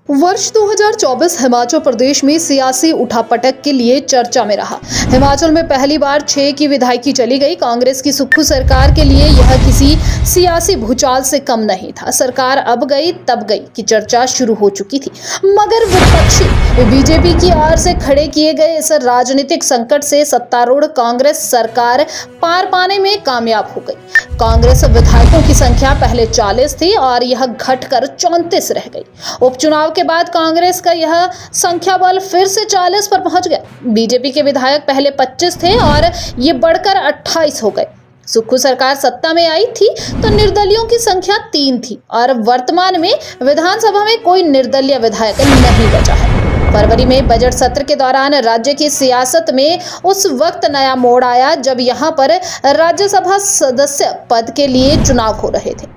वर्ष 2024 हिमाचल प्रदेश में सियासी उठापटक के लिए चर्चा में रहा। हिमाचल में पहली बार 6 की विधायकी चली गई। कांग्रेस की सुक्खू सरकार के लिए यह किसी सियासी भूचाल से कम नहीं था। सरकार अब गई तब गई की चर्चा शुरू हो चुकी थी, मगर विपक्षी बीजेपी की ओर से खड़े किए गए इस राजनीतिक संकट से सत्तारूढ़ कांग्रेस सरकार पार पाने में कामयाब हो गई। कांग्रेस विधायकों की संख्या पहले 40 थी और यह घटकर 34 रह गई। उपचुनाव के बाद कांग्रेस का यह संख्या बल फिर से 40 पर पहुंच गया। बीजेपी के विधायक पहले 25 थे और ये बढ़कर 28 हो गए। सुक्खू सरकार सत्ता में आई थी तो निर्दलियों की संख्या 3 थी और वर्तमान में विधानसभा में कोई निर्दलीय विधायक नहीं बचा है। फरवरी में बजट सत्र के दौरान राज्य की सियासत में उस वक्त नया मोड़ आया जब यहां पर राज्यसभा सदस्य पद के लिए चुनाव हो रहे थे।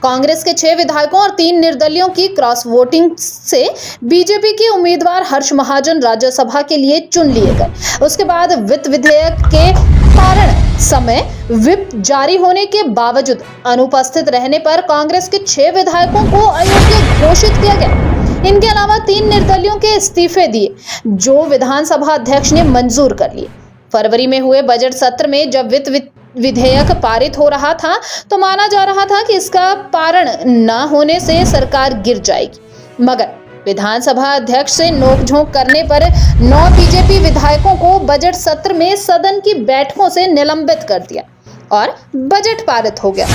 कांग्रेस के 6 विधायकों और 3 निर्दलियों की क्रॉस वोटिंग से बीजेपी के उम्मीदवार हर्ष महाजन राज्यसभा के लिए चुन लिए गए। उसके बाद वित्त विधेयक के कारण समय व्हिप जारी होने के बावजूद अनुपस्थित रहने पर कांग्रेस के 6 विधायकों को अयोग्य घोषित किया गया। इनके अलावा 3 निर्दलियों के इस्तीफे दिए, जो विधानसभा अध्यक्ष ने मंजूर कर लिए। फरवरी में हुए बजट सत्र में जब वित्त विधेयक पारित हो रहा था तो माना जा रहा था कि इसका पारण न होने से सरकार गिर जाएगी, मगर विधानसभा अध्यक्ष से नोकझोंक करने पर 9 बीजेपी विधायकों को बजट सत्र में सदन की बैठकों से निलंबित कर दिया और बजट पारित हो गया।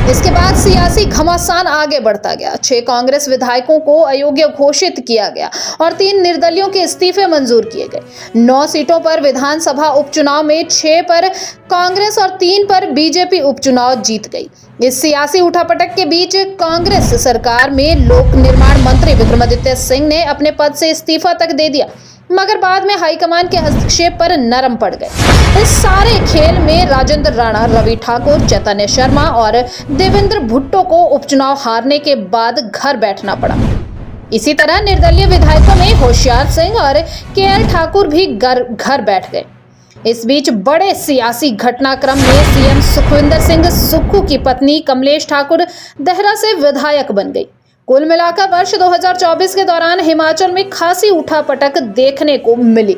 इसके बाद सियासी घमासान आगे बढ़ता गया। 6 कांग्रेस विधायकों को अयोग्य घोषित किया गया और 3 निर्दलियों के इस्तीफे मंजूर किए गए। 9 सीटों पर विधानसभा उपचुनाव में 6 पर कांग्रेस और 3 पर बीजेपी उपचुनाव जीत गई। इस सियासी उठापटक के बीच कांग्रेस सरकार में लोक निर्माण मंत्री विक्रमादित्य सिंह ने अपने पद से इस्तीफा तक दे दिया, मगर बाद में हाईकमान के हस्तक्षेप पर नरम पड़ गए। इस सारे खेल में राजेंद्र राणा, रवि ठाकुर, चैतन्य शर्मा और देवेंद्र भुट्टो को उपचुनाव हारने के बाद घर बैठना पड़ा। इसी तरह निर्दलीय विधायकों में होशियार सिंह और केएल ठाकुर भी घर बैठ गए। इस बीच बड़े सियासी घटनाक्रम में सीएम सुखविंदर सिंह सुक्खू की पत्नी कमलेश ठाकुर देहरा से विधायक बन गई। कुल मिलाकर वर्ष 2024 के दौरान हिमाचल में खासी उठापटक देखने को मिली।